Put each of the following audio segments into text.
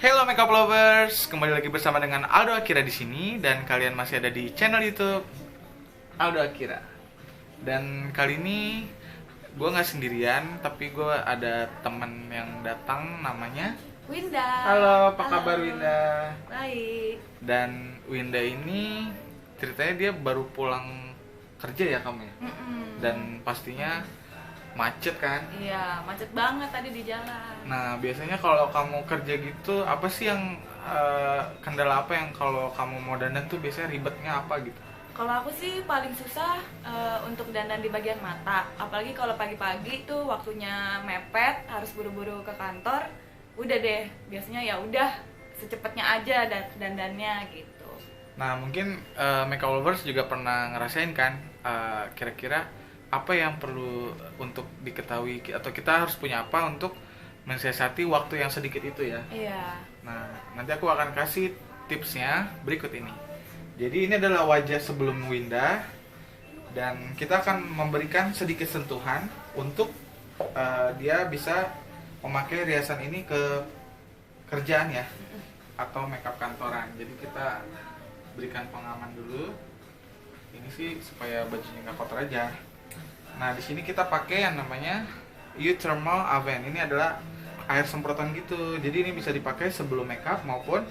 Hello makeup lovers, kembali lagi bersama dengan Aldo Akira di sini dan kalian masih ada di channel YouTube Aldo Akira. Dan kali ini gue nggak sendirian, tapi gue ada temen yang datang namanya Winda. Halo, apa Halo. kabar Winda? Baik. Dan Winda ini ceritanya dia baru pulang kerja ya kamu ya? Dan pastinya macet kan? Iya, macet banget tadi di jalan. Nah, biasanya kalau kamu kerja gitu, apa sih yang kendala apa yang kalau kamu mau dandan tuh biasanya ribetnya apa gitu? Kalau aku sih paling susah untuk dandan di bagian mata. Apalagi kalau pagi-pagi tuh waktunya mepet, harus buru-buru ke kantor. Udah deh, biasanya ya udah secepatnya aja dandannya gitu. Nah, mungkin makeup lovers juga pernah ngerasain kan, kira-kira apa yang perlu untuk diketahui atau kita harus punya apa untuk mensiasati waktu yang sedikit itu ya. Iya. Nah, nanti aku akan kasih tipsnya berikut ini. Jadi ini adalah wajah sebelum Winda dan kita akan memberikan sedikit sentuhan untuk dia bisa memakai riasan ini ke kerjaan ya atau makeup kantoran. Jadi kita berikan pengaman dulu. Ini sih supaya bajunya nggak kotor aja. Nah, di sini kita pakai yang namanya Euthermal Aven. Ini adalah air semprotan gitu. Jadi ini bisa dipakai sebelum makeup maupun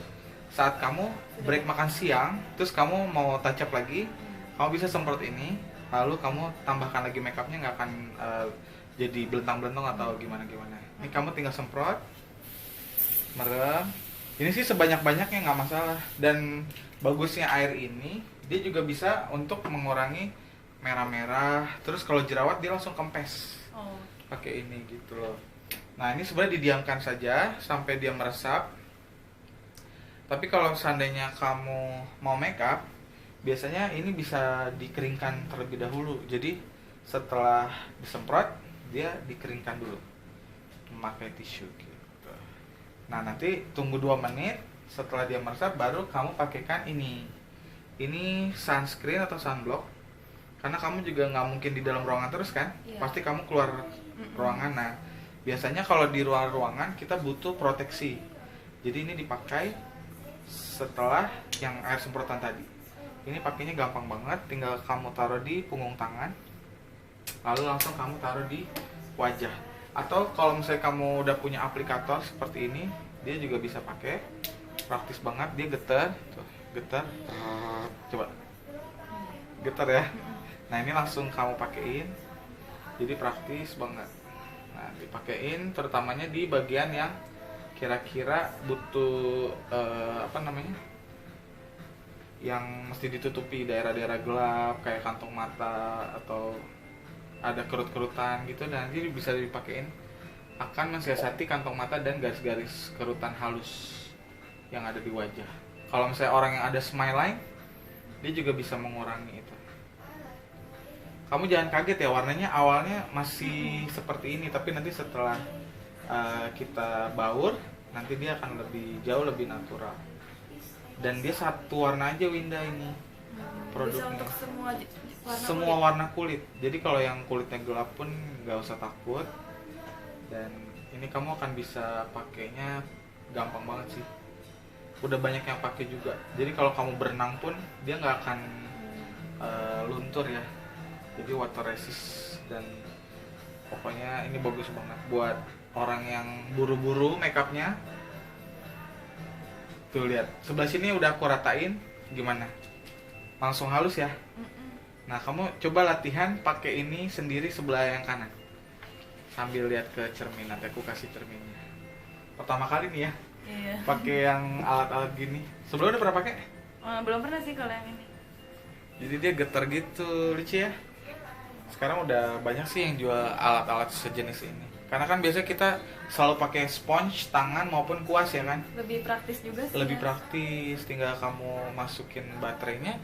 saat kamu break makan siang, terus kamu mau touch up lagi, kamu bisa semprot ini. Lalu kamu tambahkan lagi makeupnya, nggak akan jadi belentang-belentong atau gimana-gimana. Ini kamu tinggal semprot, merem. Ini sih sebanyak-banyaknya nggak masalah. Dan bagusnya air ini, dia juga bisa untuk mengurangi merah-merah. Terus kalau jerawat dia langsung kempes. Oh. Pakai ini gitu loh. Nah, ini sebenarnya didiamkan saja sampai dia meresap. Tapi kalau seandainya kamu mau makeup, biasanya ini bisa dikeringkan terlebih dahulu. Jadi setelah disemprot, dia dikeringkan dulu memakai tisu gitu. Nah, nanti tunggu 2 menit. Setelah dia meresap baru kamu pakaikan ini. Ini sunscreen atau sunblock. Karena kamu juga nggak mungkin di dalam ruangan terus kan, Iya. pasti kamu keluar ruangan. Nah, biasanya kalau di luar ruangan kita butuh proteksi. Jadi ini dipakai setelah yang air semprotan tadi. Ini pakainya gampang banget, tinggal kamu taruh di punggung tangan, lalu langsung kamu taruh di wajah. Atau kalau misalnya kamu udah punya aplikator seperti ini, dia juga bisa pakai. Praktis banget, dia getar, tuh, getar, coba, getar ya. Nah, ini langsung kamu pakein. Jadi praktis banget. Nah, dipakein terutamanya di bagian yang kira-kira butuh yang mesti ditutupi, daerah-daerah gelap kayak kantong mata atau ada kerut-kerutan gitu. Dan nanti bisa dipakein akan mensiasati kantong mata dan garis-garis kerutan halus yang ada di wajah. Kalau misalnya orang yang ada smile line, dia juga bisa mengurangi itu. Kamu jangan kaget ya, warnanya awalnya masih seperti ini, tapi nanti setelah kita baur, nanti dia akan jauh lebih natural. Dan dia satu warna aja Winda ini produknya. Bisa untuk semua warna kulit. Jadi kalau yang kulitnya gelap pun nggak usah takut. Dan ini kamu akan bisa pakainya gampang banget sih. Udah banyak yang pakai juga. Jadi kalau kamu berenang pun dia nggak akan luntur ya. Jadi water resist dan pokoknya ini bagus banget buat orang yang buru-buru makeupnya. Tuh lihat, sebelah sini udah aku ratain, gimana? Langsung halus ya. Nah, kamu coba latihan pakai ini sendiri sebelah yang kanan. Sambil lihat ke cermin, nanti aku kasih cerminnya. Pertama kali nih ya. Iya. Pakai yang alat-alat gini. Sebelumnya udah pernah pakai? Belum pernah sih kalau yang ini. Jadi dia getar gitu, lucu ya. Sekarang udah banyak sih yang jual alat-alat sejenis ini. Karena kan biasanya kita selalu pakai sponge tangan maupun kuas ya kan. Lebih praktis juga sih. Lebih ya. praktis, tinggal kamu masukin baterainya,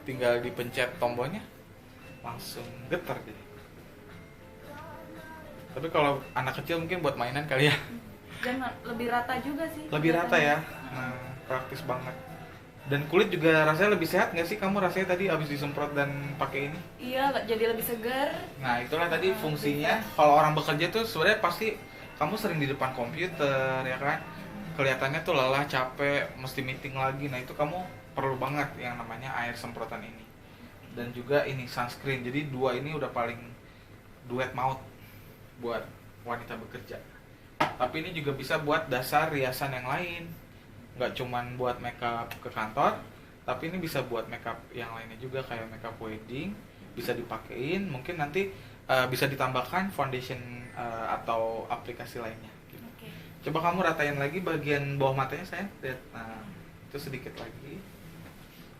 tinggal dipencet tombolnya, langsung getar gitu. Tapi kalau anak kecil mungkin buat mainan kali ya. Dan lebih rata juga sih. Lebih rata ya. Nah, praktis banget. Dan kulit juga rasanya lebih sehat nggak sih? Kamu rasanya tadi abis disemprot dan pakai ini? Iya, jadi lebih segar. Nah, itulah tadi fungsinya. Kalau orang bekerja tuh sebenarnya pasti kamu sering di depan komputer ya kan, kelihatannya tuh lelah, capek, mesti meeting lagi. Nah itu kamu perlu banget yang namanya air semprotan ini. Dan juga ini sunscreen. Jadi dua ini udah paling duet maut buat wanita bekerja. Tapi ini juga bisa buat dasar riasan yang lain, nggak cuman buat makeup ke kantor, tapi ini bisa buat makeup yang lainnya juga, kayak makeup wedding bisa dipakein. Mungkin nanti bisa ditambahkan foundation atau aplikasi lainnya gitu. Oke. Coba kamu ratain lagi bagian bawah matanya saya lihat. Nah itu sedikit lagi.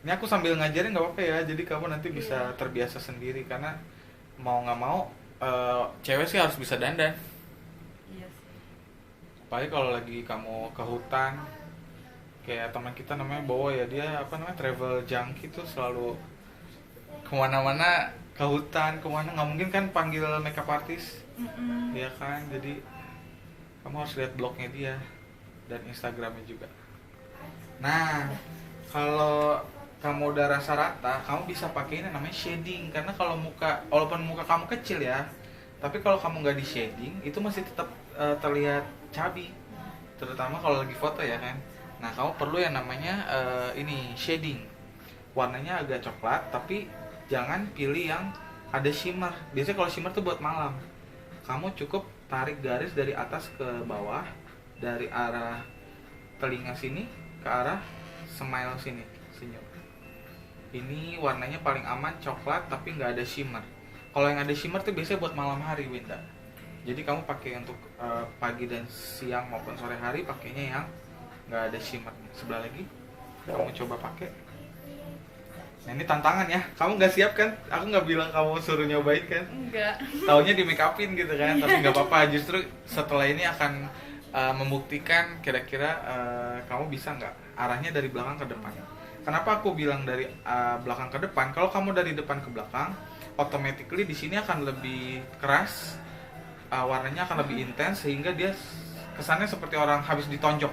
Ini aku sambil ngajarin nggak apa-apa ya, jadi kamu nanti bisa terbiasa sendiri. Karena mau nggak mau cewek sih harus bisa dandan. Iya sih. Apalagi kalau lagi kamu ke hutan, kayak teman kita namanya Bowo ya, dia apa namanya travel junkie tuh, selalu kemana-mana, ke hutan kemana, nggak mungkin kan panggil makeup artist, ya kan. Jadi kamu harus lihat blognya dia dan Instagramnya juga. Nah kalau kamu udah rasa rata, kamu bisa pakai ini namanya shading. Karena kalau muka, walaupun muka kamu kecil ya, tapi kalau kamu nggak di shading itu masih tetap terlihat cabi, terutama kalau lagi foto ya kan. Nah kamu perlu yang namanya ini shading, warnanya agak coklat, tapi jangan pilih yang ada shimmer. Biasanya kalau shimmer tuh buat malam. Kamu cukup tarik garis dari atas ke bawah, dari arah telinga sini ke arah smile sini, senyum. Ini warnanya paling aman coklat tapi nggak ada shimmer. Kalau yang ada shimmer tuh biasanya buat malam hari, Winda. Jadi kamu pakai untuk pagi dan siang maupun sore hari, pakainya yang nggak ada shimmer. Sebelah lagi kamu coba pakai. Nah ini tantangan ya, kamu nggak siap kan? Aku nggak bilang kamu suruh nyobain kan? Enggak. Taunya di make upin gitu kan, tapi nggak apa-apa. Justru setelah ini akan membuktikan kira-kira kamu bisa nggak arahnya dari belakang ke depan. Kenapa aku bilang dari belakang ke depan? Kalau kamu dari depan ke belakang, automatically di sini akan lebih keras, warnanya akan lebih intens, sehingga dia kesannya seperti orang habis ditonjok.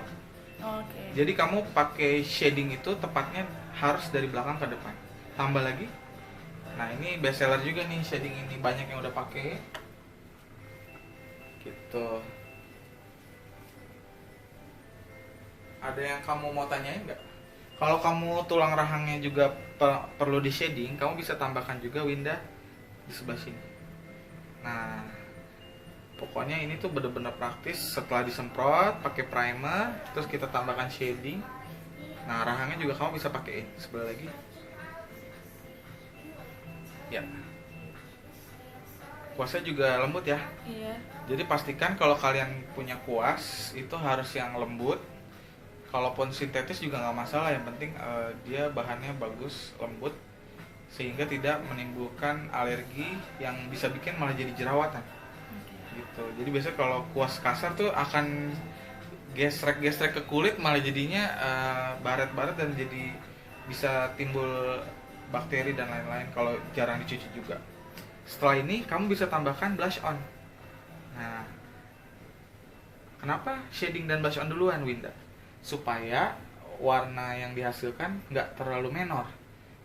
Oke. Jadi kamu pakai shading itu tepatnya harus dari belakang ke depan. Tambah lagi. Nah ini best seller juga nih shading ini, banyak yang udah pakai. Gitu. Ada yang kamu mau tanyain nggak? Kalau kamu tulang rahangnya juga perlu di shading, kamu bisa tambahkan juga, Winda, di sebelah sini. Nah, pokoknya ini tuh bener-bener praktis. Setelah disemprot, pakai primer, terus kita tambahkan shading. Nah, rahangnya juga kamu bisa pakein sebelah lagi. Ya. Kuasnya juga lembut ya. Iya. Jadi pastikan kalau kalian punya kuas itu harus yang lembut. Kalaupun sintetis juga nggak masalah, yang penting dia bahannya bagus, lembut, sehingga tidak menimbulkan alergi yang bisa bikin malah jadi jerawatan. Gitu. Jadi biasanya kalau kuas kasar tuh akan gesrek-gesrek ke kulit, malah jadinya baret-baret dan jadi bisa timbul bakteri dan lain-lain kalau jarang dicuci juga. Setelah ini kamu bisa tambahkan blush on. Nah, kenapa shading dan blush on duluan, Winda? Supaya warna yang dihasilkan nggak terlalu menor.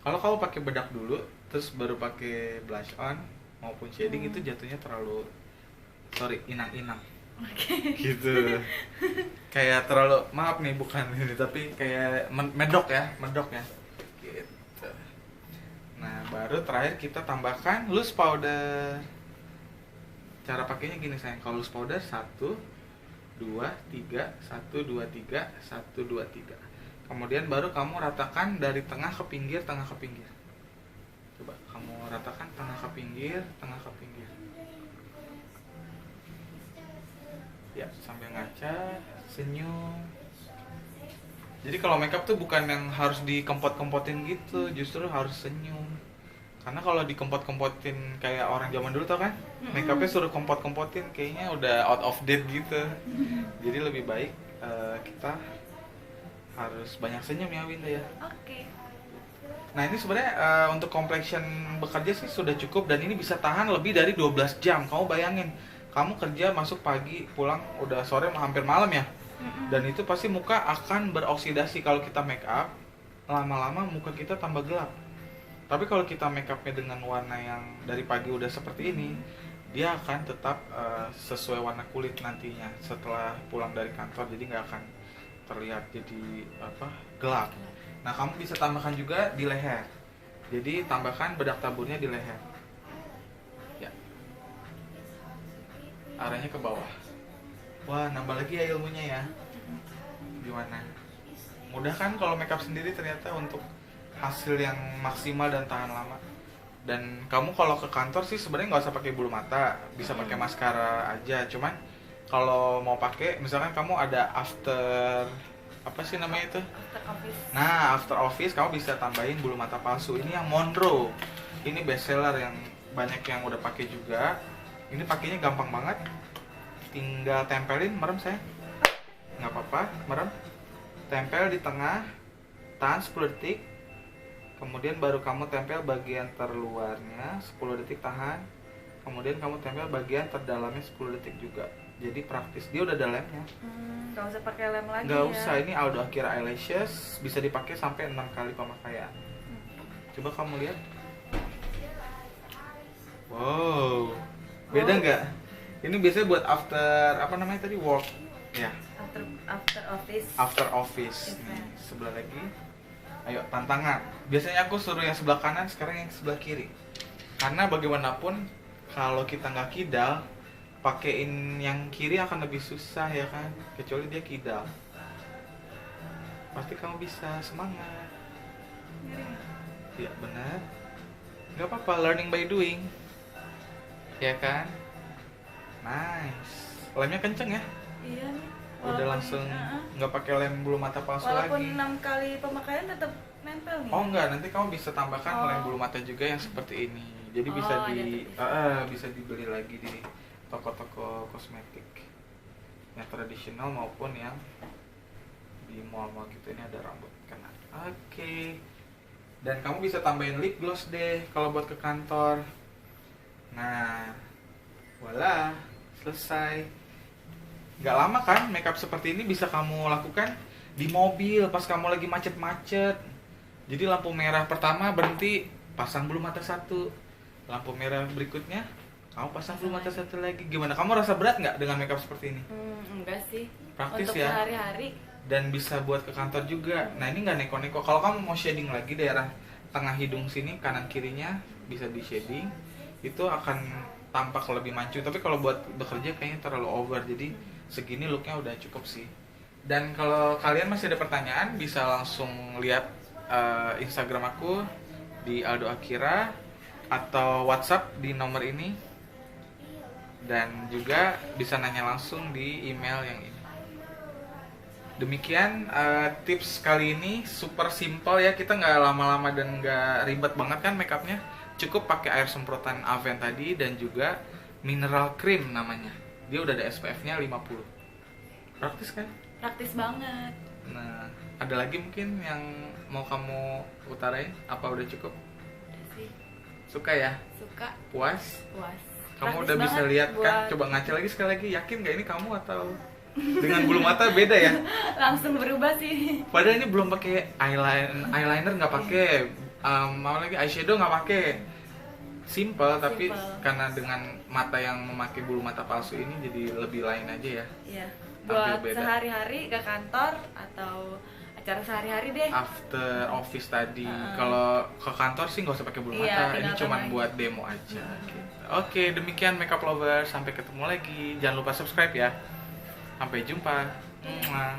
Kalau kamu pakai bedak dulu terus baru pakai blush on maupun shading, itu jatuhnya terlalu inang-inang. Gitu. Kayak terlalu, maaf nih bukan ini, tapi kayak medok ya gitu. Nah baru terakhir kita tambahkan loose powder. Cara pakainya gini sayang, kalau loose powder 1, 2, 3, 1, 2, 3, 1, 2, 3. Kemudian baru kamu ratakan dari tengah ke pinggir, tengah ke pinggir. Coba kamu ratakan tengah ke pinggir, tengah ke pinggir. Ya, sambil ngaca, senyum. Jadi kalau makeup tuh bukan yang harus dikempot-kempotin gitu, justru harus senyum. Karena kalau dikempot-kempotin kayak orang zaman dulu tau kan, makeupnya suruh kempot-kempotin, kayaknya udah out of date gitu. Jadi lebih baik kita harus banyak senyum ya, Winda ya. Oke. Nah ini sebenarnya untuk complexion bekerja sih sudah cukup, dan ini bisa tahan lebih dari 12 jam. Kamu bayangin, kamu kerja masuk pagi, pulang udah sore, hampir malam ya. Dan itu pasti muka akan beroksidasi. Kalau kita make up, lama-lama muka kita tambah gelap. Tapi kalau kita make upnya dengan warna yang dari pagi udah seperti ini, dia akan tetap sesuai warna kulit nantinya setelah pulang dari kantor. Jadi nggak akan terlihat jadi gelap. Nah, kamu bisa tambahkan juga di leher. Jadi tambahkan bedak taburnya di leher. Ya. Arahnya ke bawah. Wah, nambah lagi ya ilmunya ya. Gimana? Mudah kan kalau makeup sendiri ternyata untuk hasil yang maksimal dan tahan lama. Dan kamu kalau ke kantor sih sebenarnya nggak usah pakai bulu mata, bisa pakai maskara aja. Cuman kalau mau pakai, misalkan kamu ada after apa sih namanya itu? After office. Nah, after office kamu bisa tambahin bulu mata palsu. Ini yang Monroe. Ini best seller yang banyak yang udah pakai juga. Ini pakainya gampang banget. Tinggal tempelin, merem saya. Nggak apa-apa, merem. Tempel di tengah, tahan 10 detik. Kemudian baru kamu tempel bagian terluarnya 10 detik, tahan. Kemudian kamu tempel bagian terdalamnya 10 detik juga. Jadi praktis, dia udah ada lemnya. Gak usah pakai lem lagi. Nggak ya. usah, ini Aldo Akira Eyelashes bisa dipakai sampai 6 kali pemakaian. Coba kamu lihat. Wow, beda nggak? Ini biasanya buat after apa namanya tadi, work ya. After office. After office. Nih, sebelah lagi. Ayo tantangan. Biasanya aku suruh yang sebelah kanan, sekarang yang sebelah kiri. Karena bagaimanapun kalau kita nggak kidal, pakein yang kiri akan lebih susah ya kan, kecuali dia kidal. Pasti kamu bisa, semangat. Ya benar. Nggak apa-apa, learning by doing. Ya kan? Nice. Lemnya kenceng ya? Iya nih. Udah langsung nggak pakai lem bulu mata palsu walaupun lagi. 6 kali pemakaian tetap nempel nih. Oh enggak, nanti kamu bisa tambahkan lem bulu mata juga yang seperti ini. Jadi bisa dibeli lagi di toko-toko kosmetik yang tradisional maupun yang di mall-mall gitu. Ini ada rambut kena. Oke. Dan kamu bisa tambahin lip gloss deh kalau buat ke kantor. Nah, voila, selesai. Gak lama kan makeup seperti ini bisa kamu lakukan di mobil pas kamu lagi macet-macet. Jadi lampu merah pertama berhenti, pasang bulu mata satu. Lampu merah berikutnya kamu pasang bulu mata satu lagi. Gimana? Kamu rasa berat nggak dengan makeup seperti ini? Enggak sih. Praktis untuk ya. sehari-hari. Dan bisa buat ke kantor juga. Nah ini nggak neko-neko. Kalau kamu mau shading lagi daerah tengah hidung sini, kanan kirinya bisa di shading. Itu akan tampak lebih mancu. Tapi kalau buat bekerja kayaknya terlalu over. Jadi segini looknya udah cukup sih. Dan kalau kalian masih ada pertanyaan, bisa langsung lihat Instagram aku di Aldo Akira atau WhatsApp di nomor ini, dan juga bisa nanya langsung di email yang ini. Demikian tips kali ini, super simple ya, kita nggak lama-lama dan nggak ribet banget kan makeupnya. Cukup pakai air semprotan Aven tadi dan juga mineral cream namanya. Dia udah ada SPF-nya 50. Praktis kan? Praktis banget. Nah, ada lagi mungkin yang mau kamu utarain? Apa udah cukup? Udah sih. Suka ya? Suka. Puas? Puas. Kamu Praktis udah bisa banget lihat kan? buat- Coba ngaca lagi sekali lagi. Yakin gak ini kamu atau dengan bulu mata beda ya? Langsung berubah sih. Padahal ini belum pakai eyeliner nggak pakai, mau lagi eyeshadow nggak pakai. Simple, tapi karena dengan mata yang memakai bulu mata palsu ini jadi lebih lain aja ya. Iya. Tampil Buat beda. sehari-hari ke kantor atau acara sehari-hari deh. After office tadi, kalau ke kantor sih nggak usah pakai bulu Iya, mata, ini tinggal cuma tambahin. buat demo aja. Gitu. Oke, demikian makeup lover, sampai ketemu lagi. Jangan lupa subscribe ya. Sampai jumpa. Mwah.